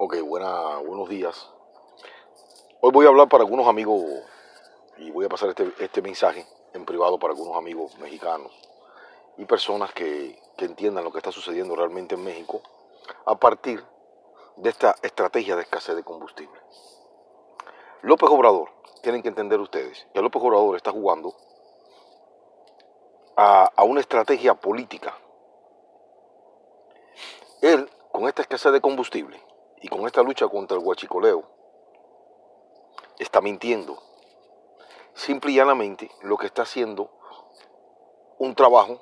Ok, buenos días. Hoy voy a hablar para algunos amigos y voy a pasar este mensaje en privado para algunos amigos mexicanos y personas que entiendan lo que está sucediendo realmente en México a partir de esta estrategia de escasez de combustible. López Obrador, tienen que entender ustedes, que López Obrador está jugando a una estrategia política. Él, con esta escasez de combustible y con esta lucha contra el huachicoleo, está mintiendo. Simple y llanamente lo que está haciendo un trabajo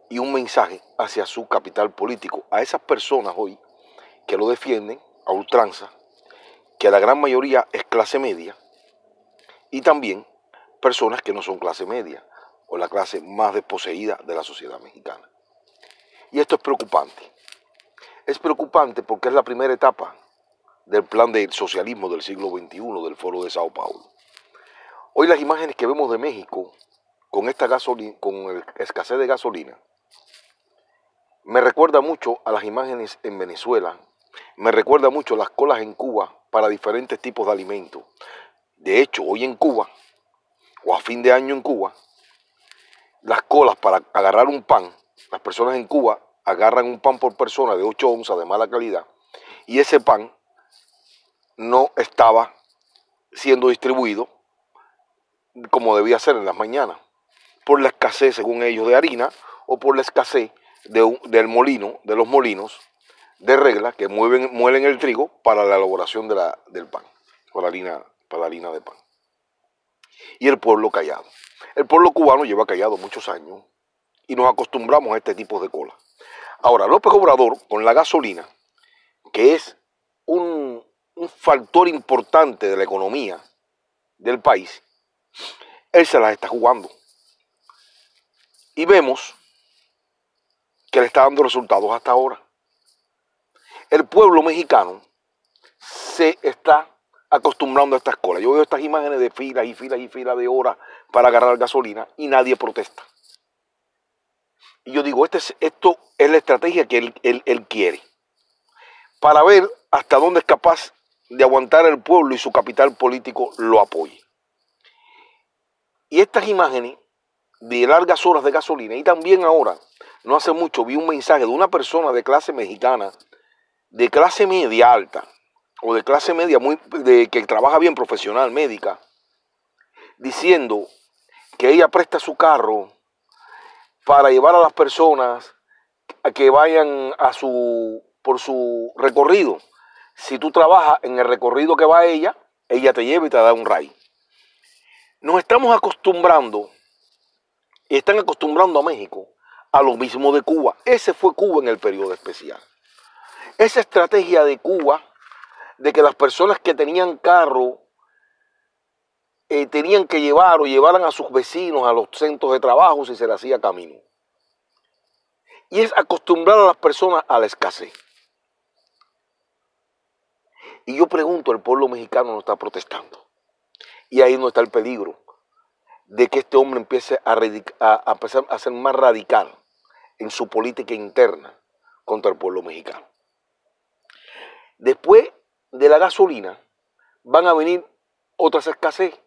y un mensaje hacia su capital político, a esas personas hoy que lo defienden a ultranza, que la gran mayoría es clase media, y también personas que no son clase media o la clase más desposeída de la sociedad mexicana. Y esto es preocupante. Es preocupante porque es la primera etapa del plan del socialismo del siglo XXI del Foro de Sao Paulo. Hoy las imágenes que vemos de México con esta gasolina, con la escasez de gasolina, me recuerda mucho a las imágenes en Venezuela, me recuerda mucho a las colas en Cuba para diferentes tipos de alimentos. De hecho, hoy en Cuba, o a fin de año en Cuba, las colas para agarrar un pan, las personas en Cuba agarran un pan por persona de 8 onzas de mala calidad, y ese pan no estaba siendo distribuido como debía ser en las mañanas, por la escasez, según ellos, de harina, o por la escasez del molino, de los molinos de regla que muelen el trigo para la elaboración del pan, para la harina de pan. Y el pueblo callado. El pueblo cubano lleva callado muchos años y nos acostumbramos a este tipo de cola. Ahora, López Obrador, con la gasolina, que es un factor importante de la economía del país, él se las está jugando. Y vemos que le está dando resultados hasta ahora. El pueblo mexicano se está acostumbrando a estas colas. Yo veo estas imágenes de filas y filas y filas de horas para agarrar gasolina y nadie protesta. Y yo digo, esto es la estrategia que él quiere, para ver hasta dónde es capaz de aguantar el pueblo y su capital político lo apoye. Y estas imágenes de largas horas de gasolina, y también ahora, no hace mucho, vi un mensaje de una persona de clase mexicana, de clase media alta, o de clase media que trabaja bien profesional, médica, diciendo que ella presta su carro para llevar a las personas a que vayan por su recorrido. Si tú trabajas en el recorrido que va ella te lleva y te da un ride. Nos estamos acostumbrando, y están acostumbrando a México, a lo mismo de Cuba. Ese fue Cuba en el periodo especial. Esa estrategia de Cuba, de que las personas que tenían carro tenían que llevar o llevaran a sus vecinos a los centros de trabajo si se les hacía camino. Y es acostumbrar a las personas a la escasez. Y yo pregunto, el pueblo mexicano no está protestando. Y ahí no está el peligro de que este hombre empiece a empezar a ser más radical en su política interna contra el pueblo mexicano. Después de la gasolina van a venir otras escaseces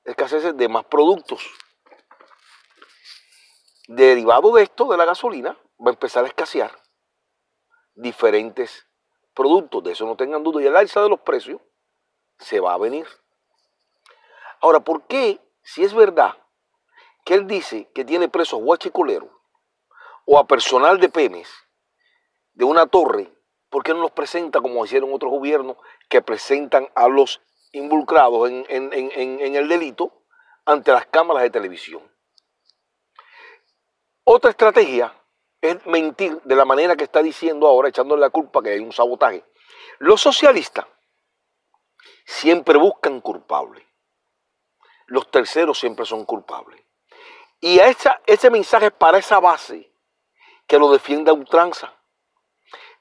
de más productos. Derivado de esto, de la gasolina, va a empezar a escasear diferentes productos. De eso no tengan duda. Y el alza de los precios se va a venir. Ahora, ¿por qué, si es verdad que él dice que tiene presos huachicoleros o a personal de Pemex de una torre, por qué no los presenta como hicieron otros gobiernos que presentan a los involucrados en el delito ante las cámaras de televisión? Otra estrategia es mentir de la manera que está diciendo ahora, echándole la culpa que hay un sabotaje. Los socialistas siempre buscan culpables. Los terceros siempre son culpables. Y ese mensaje es para esa base que lo defiende a ultranza.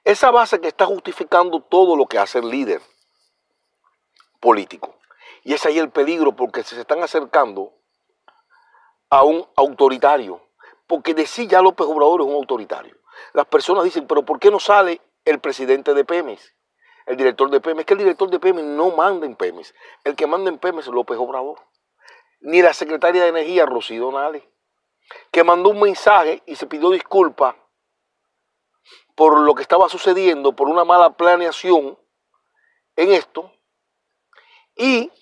Esa base que está justificando todo lo que hace el líder político. Y es ahí el peligro, porque se están acercando a un autoritario. Porque de sí ya López Obrador es un autoritario. Las personas dicen, pero ¿por qué no sale el presidente de Pemex, el director de Pemex. Que el director de Pemex no manda en Pemex. El que manda en Pemex es López Obrador. Ni la secretaria de Energía, Rocío Nale, que mandó un mensaje y se pidió disculpas por lo que estaba sucediendo, por una mala planeación en esto. Y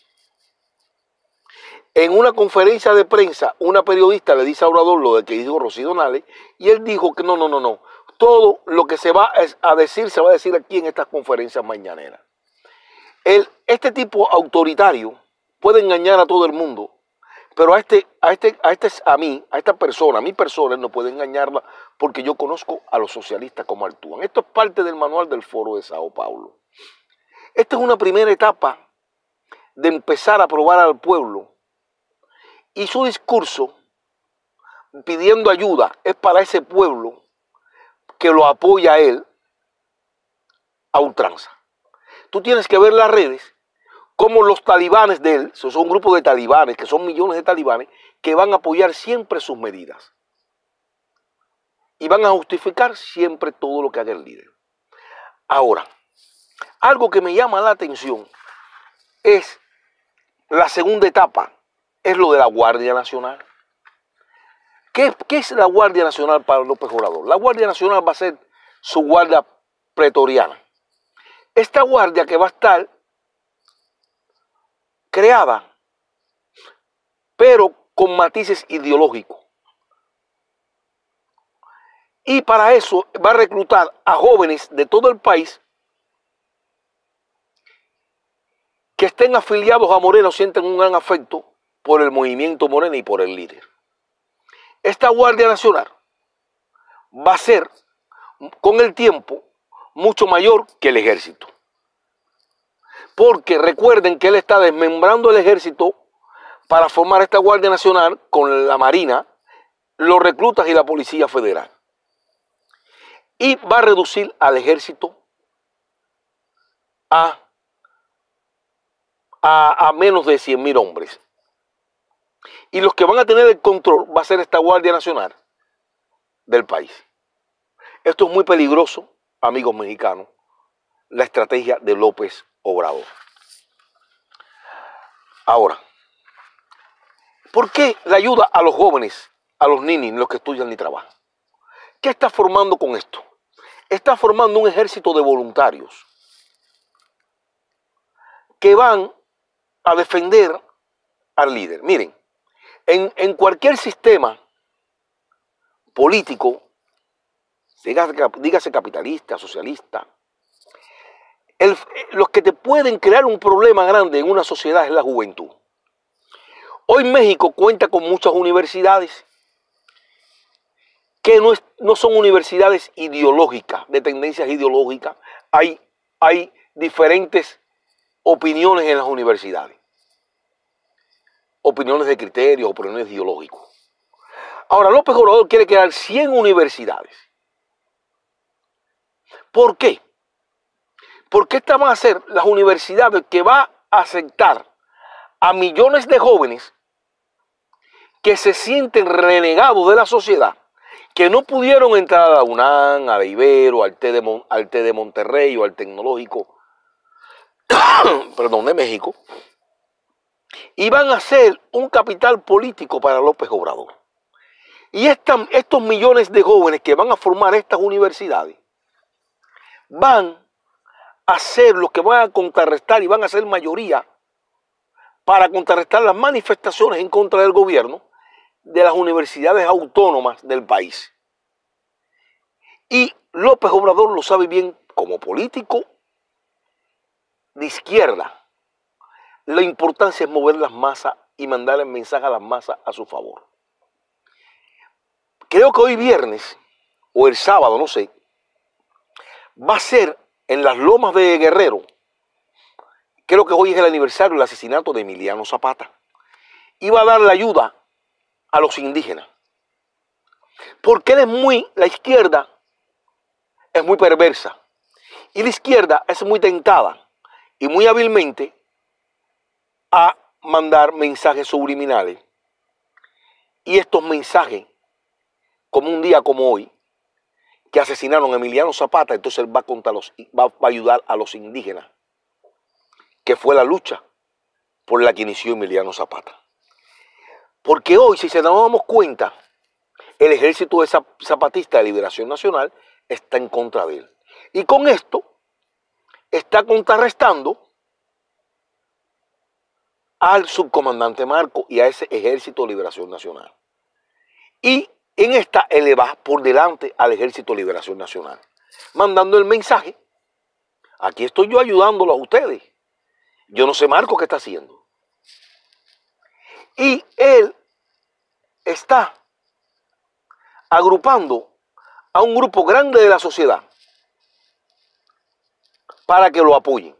en una conferencia de prensa, una periodista le dice a Obrador lo de que dijo Rocío Nale, y él dijo que no. Todo lo que se va a decir, se va a decir aquí en estas conferencias mañaneras. Este tipo autoritario puede engañar a todo el mundo, pero a esta persona, mi persona, él no puede engañarla porque yo conozco a los socialistas cómo actúan. Esto es parte del manual del Foro de Sao Paulo. Esta es una primera etapa de empezar a probar al pueblo. Y su discurso pidiendo ayuda es para ese pueblo que lo apoya a él a ultranza. Tú tienes que ver las redes, como los talibanes de él, son un grupo de talibanes, que son millones de talibanes, que van a apoyar siempre sus medidas. Y van a justificar siempre todo lo que haga el líder. Ahora, algo que me llama la atención es la segunda etapa, es lo de la Guardia Nacional. ¿Qué es la Guardia Nacional para López Obrador? La Guardia Nacional va a ser su guardia pretoriana. Esta guardia que va a estar creada, pero con matices ideológicos. Y para eso va a reclutar a jóvenes de todo el país que estén afiliados a Morena o sienten un gran afecto por el movimiento Morena y por el líder. Esta Guardia Nacional va a ser, con el tiempo, mucho mayor que el ejército. Porque recuerden que él está desmembrando el ejército para formar esta Guardia Nacional con la Marina, los reclutas y la Policía Federal. Y va a reducir al ejército a menos de 100.000 hombres. Y los que van a tener el control va a ser esta Guardia Nacional del país. Esto es muy peligroso, amigos mexicanos, la estrategia de López Obrador. Ahora, ¿por qué la ayuda a los jóvenes, a los ninis, los que estudian ni trabajan? ¿Qué está formando con esto? Está formando un ejército de voluntarios que van a defender al líder. Miren, en cualquier sistema político, dígase capitalista, socialista, los que te pueden crear un problema grande en una sociedad es la juventud. Hoy México cuenta con muchas universidades que no son universidades ideológicas, de tendencias ideológicas. Hay diferentes opiniones en las universidades. Opiniones de criterios, opiniones ideológicos. Ahora, López Obrador quiere crear 100 universidades. ¿Por qué? Porque estas van a ser las universidades que va a aceptar a millones de jóvenes que se sienten renegados de la sociedad, que no pudieron entrar a la UNAM, a la Ibero, al TED de Monterrey o al Tecnológico perdón, de México, y van a ser un capital político para López Obrador. Y estos millones de jóvenes que van a formar estas universidades van a ser los que van a contrarrestar y van a ser mayoría para contrarrestar las manifestaciones en contra del gobierno de las universidades autónomas del país. Y López Obrador lo sabe bien como político de izquierda. La importancia es mover las masas y mandar el mensaje a las masas a su favor. Creo que hoy viernes, o el sábado, no sé, va a ser en las Lomas de Guerrero. Creo que hoy es el aniversario del asesinato de Emiliano Zapata. Y va a dar la ayuda a los indígenas. Porque la izquierda es muy perversa. Y la izquierda es muy tentada y muy hábilmente a mandar mensajes subliminales. Y estos mensajes, como un día como hoy, que asesinaron a Emiliano Zapata, entonces él va a ayudar a los indígenas, que fue la lucha por la que inició Emiliano Zapata. Porque hoy, si se nos damos cuenta, el ejército zapatista de Liberación Nacional está en contra de él. Y con esto está contrarrestando al subcomandante Marcos y a ese ejército de Liberación Nacional. Y en esta él le va por delante al ejército de Liberación Nacional, mandando el mensaje: aquí estoy yo ayudándolo a ustedes. Yo no sé Marcos qué está haciendo. Y él está agrupando a un grupo grande de la sociedad para que lo apoyen.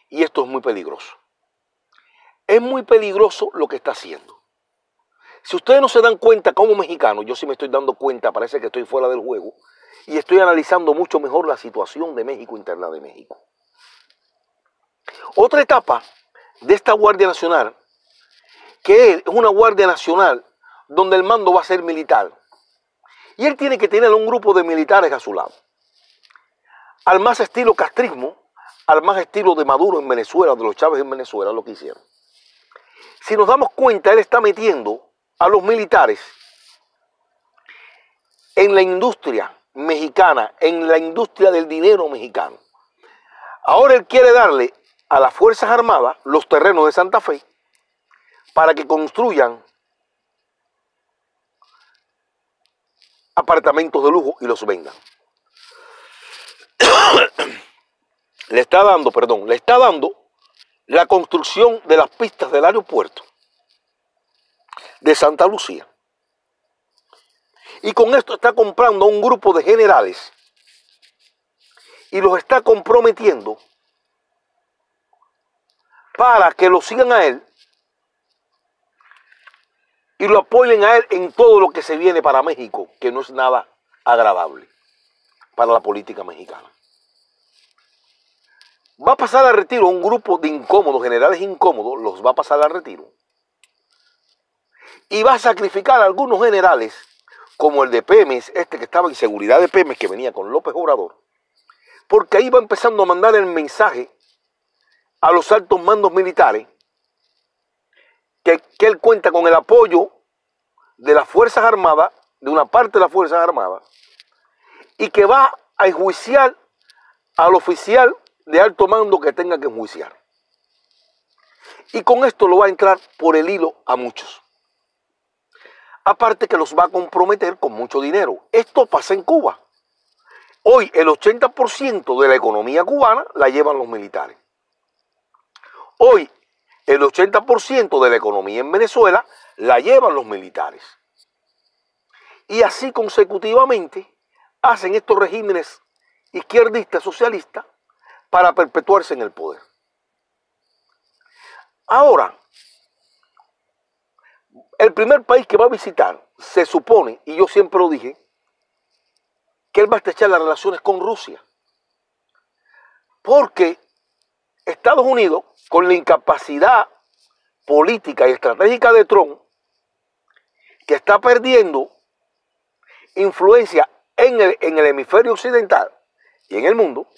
Y esto es muy peligroso. Es muy peligroso lo que está haciendo. Si ustedes no se dan cuenta como mexicanos, yo sí me estoy dando cuenta, parece que estoy fuera del juego, y estoy analizando mucho mejor la situación de México, interna de México. Otra etapa de esta Guardia Nacional, que es una Guardia Nacional donde el mando va a ser militar, y él tiene que tener un grupo de militares a su lado, al más estilo castrismo, al más estilo de Maduro en Venezuela, de los Chávez en Venezuela, lo que hicieron. Si nos damos cuenta, él está metiendo a los militares en la industria mexicana, en la industria del dinero mexicano. Ahora él quiere darle a las Fuerzas Armadas los terrenos de Santa Fe para que construyan apartamentos de lujo y los vendan. Le está dando la construcción de las pistas del aeropuerto de Santa Lucía. Y con esto está comprando a un grupo de generales y los está comprometiendo para que lo sigan a él y lo apoyen a él en todo lo que se viene para México, que no es nada agradable para la política mexicana. Va a pasar al retiro un grupo de incómodos, generales incómodos, los va a pasar al retiro. Y va a sacrificar a algunos generales, como el de Pemex, que estaba en seguridad de Pemex, que venía con López Obrador, porque ahí va empezando a mandar el mensaje a los altos mandos militares que él cuenta con el apoyo de las Fuerzas Armadas, de una parte de las Fuerzas Armadas, y que va a enjuiciar al oficial de alto mando que tenga que enjuiciar. Y con esto lo va a entrar por el hilo a muchos. Aparte que los va a comprometer con mucho dinero. Esto pasa en Cuba. Hoy el 80% de la economía cubana la llevan los militares. Hoy el 80% de la economía en Venezuela la llevan los militares. Y así consecutivamente hacen estos regímenes izquierdistas, socialistas, para perpetuarse en el poder. Ahora, el primer país que va a visitar, se supone, y yo siempre lo dije, que él va a estrechar las relaciones con Rusia. Porque Estados Unidos, con la incapacidad política y estratégica de Trump, que está perdiendo influencia en el hemisferio occidental y en el mundo,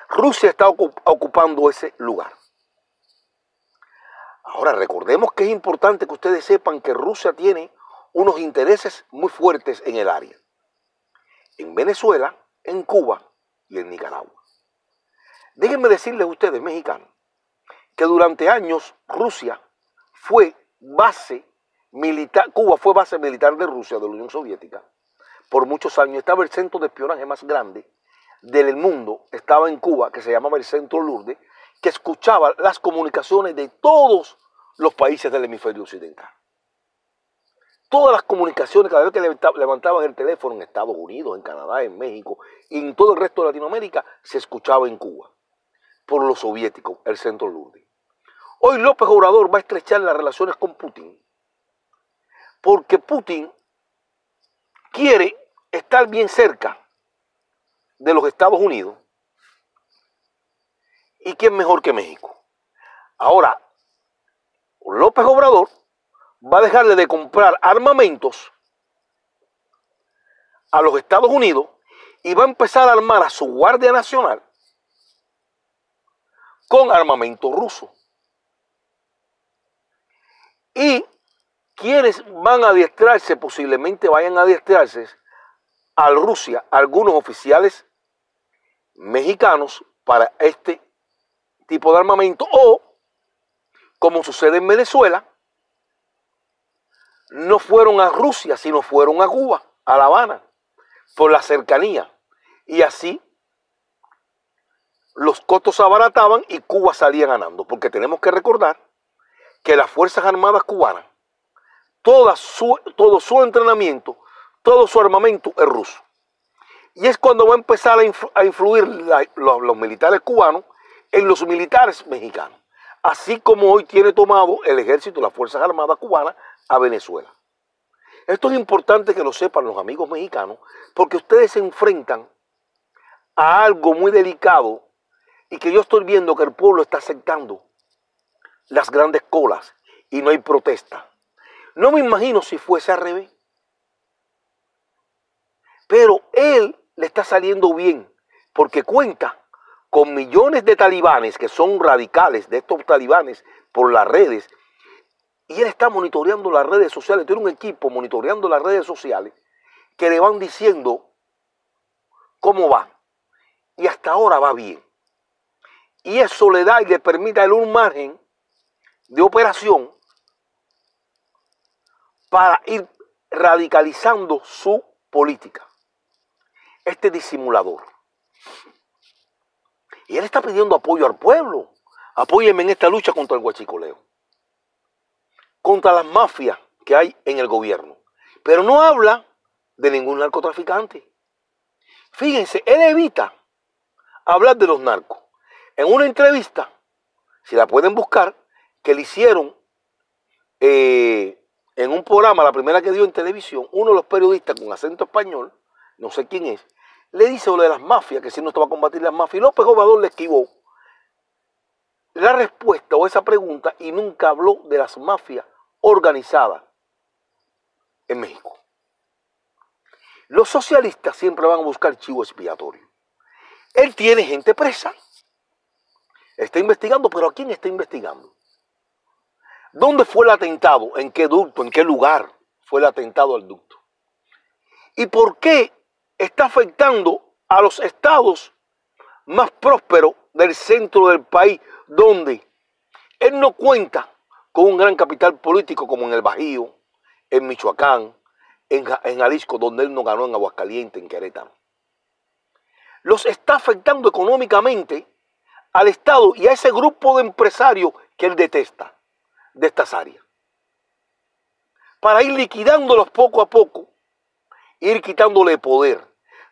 Rusia está ocupando ese lugar. Ahora, recordemos que es importante que ustedes sepan que Rusia tiene unos intereses muy fuertes en el área. En Venezuela, en Cuba y en Nicaragua. Déjenme decirles a ustedes, mexicanos, que durante años Rusia fue base militar, Cuba fue base militar de Rusia, de la Unión Soviética. Por muchos años estaba el centro de espionaje más grande del mundo, estaba en Cuba, que se llamaba el Centro Lourdes, que escuchaba las comunicaciones de todos los países del hemisferio occidental. Todas las comunicaciones, cada vez que levantaban el teléfono en Estados Unidos, en Canadá, en México y en todo el resto de Latinoamérica, se escuchaba en Cuba, por los soviéticos, el Centro Lourdes. Hoy López Obrador va a estrechar las relaciones con Putin, porque Putin quiere estar bien cerca de los Estados Unidos. ¿Y quién mejor que México? Ahora, López Obrador va a dejarle de comprar armamentos a los Estados Unidos y va a empezar a armar a su Guardia Nacional con armamento ruso. Y quienes van a adiestrarse, posiblemente vayan a adiestrarse a Rusia, algunos oficiales mexicanos para este tipo de armamento, o, como sucede en Venezuela, no fueron a Rusia, sino fueron a Cuba, a La Habana, por la cercanía. Y así los costos se abarataban y Cuba salía ganando. Porque tenemos que recordar que las Fuerzas Armadas cubanas, todo su entrenamiento, todo su armamento es ruso. Y es cuando va a empezar a influir los militares cubanos en los militares mexicanos. Así como hoy tiene tomado el ejército, las Fuerzas Armadas cubanas, a Venezuela. Esto es importante que lo sepan los amigos mexicanos, porque ustedes se enfrentan a algo muy delicado y que yo estoy viendo que el pueblo está aceptando las grandes colas y no hay protesta. No me imagino si fuese al revés. Pero él le está saliendo bien porque cuenta con millones de talibanes que son radicales, de estos talibanes por las redes, y él está monitoreando las redes sociales. Tiene un equipo monitoreando las redes sociales que le van diciendo cómo va. Y hasta ahora va bien. Y eso le da y le permite a él un margen de operación para ir radicalizando su política. Este disimulador. Y él está pidiendo apoyo al pueblo. Apóyenme en esta lucha contra el huachicoleo, contra las mafias que hay en el gobierno. Pero no habla de ningún narcotraficante. Fíjense, él evita hablar de los narcos. En una entrevista, si la pueden buscar, que le hicieron en un programa, la primera que dio en televisión, uno de los periodistas con acento español, no sé quién es, le dice lo de las mafias, que si no estaba a combatir las mafias, y López Obrador le esquivó la respuesta o esa pregunta y nunca habló de las mafias organizadas en México. Los socialistas siempre van a buscar chivo expiatorio. Él tiene gente presa, está investigando, pero ¿a quién está investigando? ¿Dónde fue el atentado? ¿En qué ducto? ¿En qué lugar fue el atentado al ducto? ¿Y por qué está afectando a los estados más prósperos del centro del país, donde él no cuenta con un gran capital político como en el Bajío, en Michoacán, en Jalisco, donde él no ganó, en Aguascalientes, en Querétaro? Los está afectando económicamente al Estado y a ese grupo de empresarios que él detesta de estas áreas, para ir liquidándolos poco a poco, ir quitándole poder,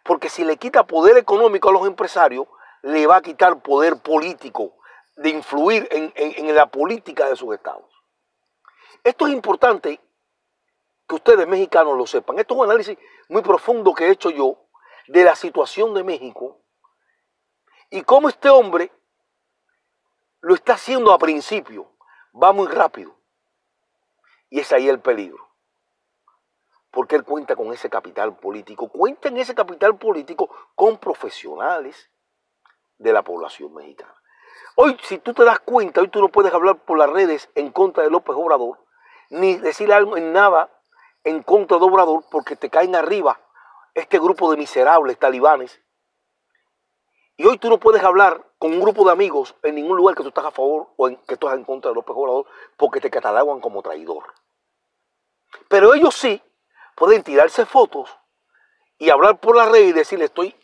porque si le quita poder económico a los empresarios, le va a quitar poder político de influir en la política de sus estados. Esto es importante que ustedes mexicanos lo sepan. Esto es un análisis muy profundo que he hecho yo de la situación de México y cómo este hombre lo está haciendo a principio. Va muy rápido. Y es ahí el peligro. Porque él cuenta con ese capital político. Cuenta en ese capital político con profesionales de la población mexicana. Hoy, si tú te das cuenta, hoy tú no puedes hablar por las redes en contra de López Obrador, ni decir algo en nada en contra de Obrador, porque te caen arriba este grupo de miserables talibanes. Y hoy tú no puedes hablar con un grupo de amigos en ningún lugar que tú estás a favor o que tú estás en contra de López Obrador, porque te catalogan como traidor. Pero ellos sí pueden tirarse fotos y hablar por la red y decirle estoy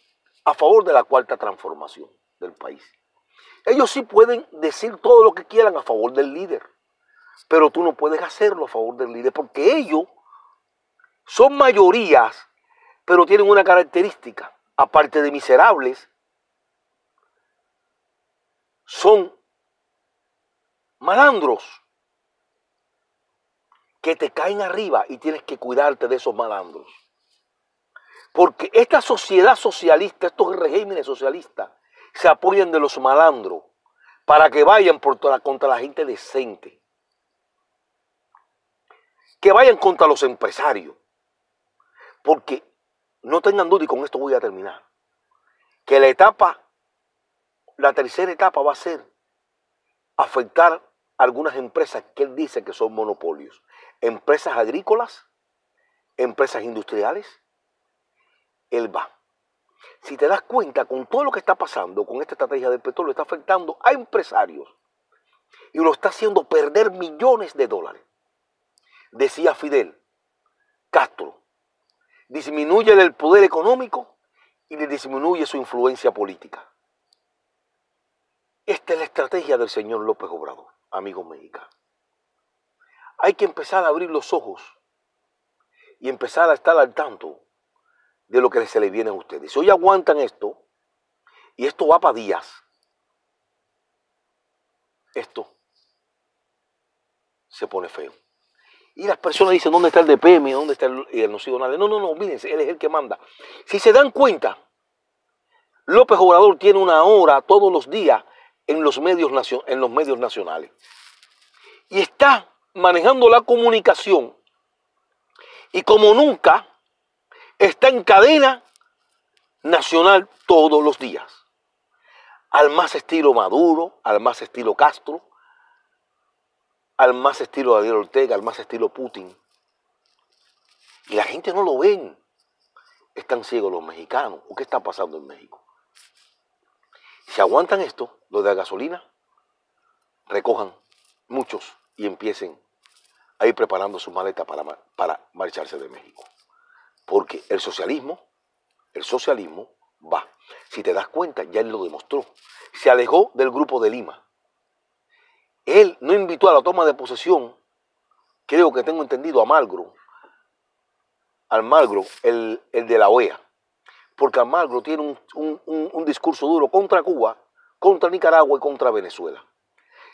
a favor de la cuarta transformación del país. Ellos sí pueden decir todo lo que quieran a favor del líder, pero tú no puedes hacerlo a favor del líder, porque ellos son mayorías, pero tienen una característica, aparte de miserables, son malandros que te caen arriba y tienes que cuidarte de esos malandros. Porque esta sociedad socialista, estos regímenes socialistas, se apoyan de los malandros para que vayan contra la gente decente. Que vayan contra los empresarios. Porque no tengan duda, y con esto voy a terminar. que la tercera etapa va a ser afectar a algunas empresas que él dice que son monopolios. Empresas agrícolas, empresas industriales, él va. Si te das cuenta, con todo lo que está pasando con esta estrategia del petróleo, está afectando a empresarios y lo está haciendo perder millones de dólares. Decía Fidel Castro, disminuye el poder económico y le disminuye su influencia política. Esta es la estrategia del señor López Obrador, amigos mexicanos. Hay que empezar a abrir los ojos y empezar a estar al tanto de lo que se les viene a ustedes. Si hoy aguantan esto, y esto va para días, esto se pone feo. Y las personas dicen, ¿dónde está el DPM? ¿Dónde está el nacional? No, mírense, él es el que manda. Si se dan cuenta, López Obrador tiene una hora todos los días en los medios nacionales. Y está manejando la comunicación. Y como nunca, está en cadena nacional todos los días. Al más estilo Maduro, al más estilo Castro, al más estilo Daniel Ortega, al más estilo Putin. Y la gente no lo ven. Están ciegos los mexicanos. ¿O qué está pasando en México? Si aguantan esto, lo de la gasolina, recojan muchos y empiecen a ir preparando sus maletas para marcharse de México. Porque el socialismo va. Si te das cuenta, ya él lo demostró. Se alejó del Grupo de Lima. Él no invitó a la toma de posesión, creo que tengo entendido, a Almagro, el de la OEA. Porque Almagro tiene un discurso duro contra Cuba, contra Nicaragua y contra Venezuela.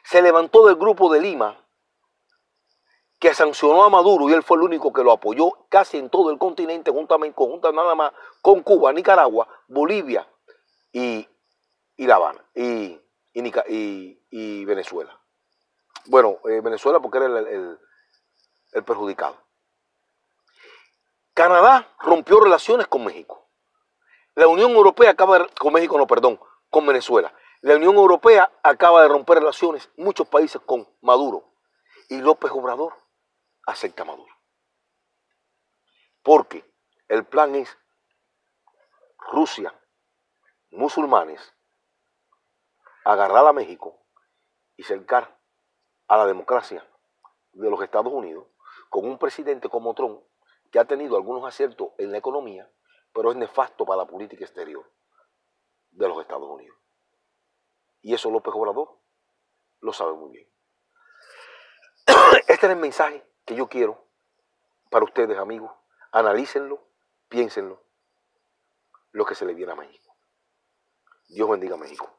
Se levantó del Grupo de Lima, que sancionó a Maduro, y él fue el único que lo apoyó casi en todo el continente, conjuntamente nada más con Cuba, Nicaragua, Bolivia y La Habana, y Venezuela. Bueno, Venezuela porque era el perjudicado. Canadá rompió relaciones con México. La Unión Europea con Venezuela. La Unión Europea acaba de romper relaciones, muchos países con Maduro. Y López Obrador acepta a Maduro. Porque el plan es Rusia, musulmanes, agarrar a México y cercar a la democracia de los Estados Unidos con un presidente como Trump que ha tenido algunos aciertos en la economía, pero es nefasto para la política exterior de los Estados Unidos. Y eso López Obrador lo sabe muy bien. Este es el mensaje que yo quiero para ustedes, amigos. Analícenlo, piénsenlo, lo que se le viene a México. Dios bendiga a México.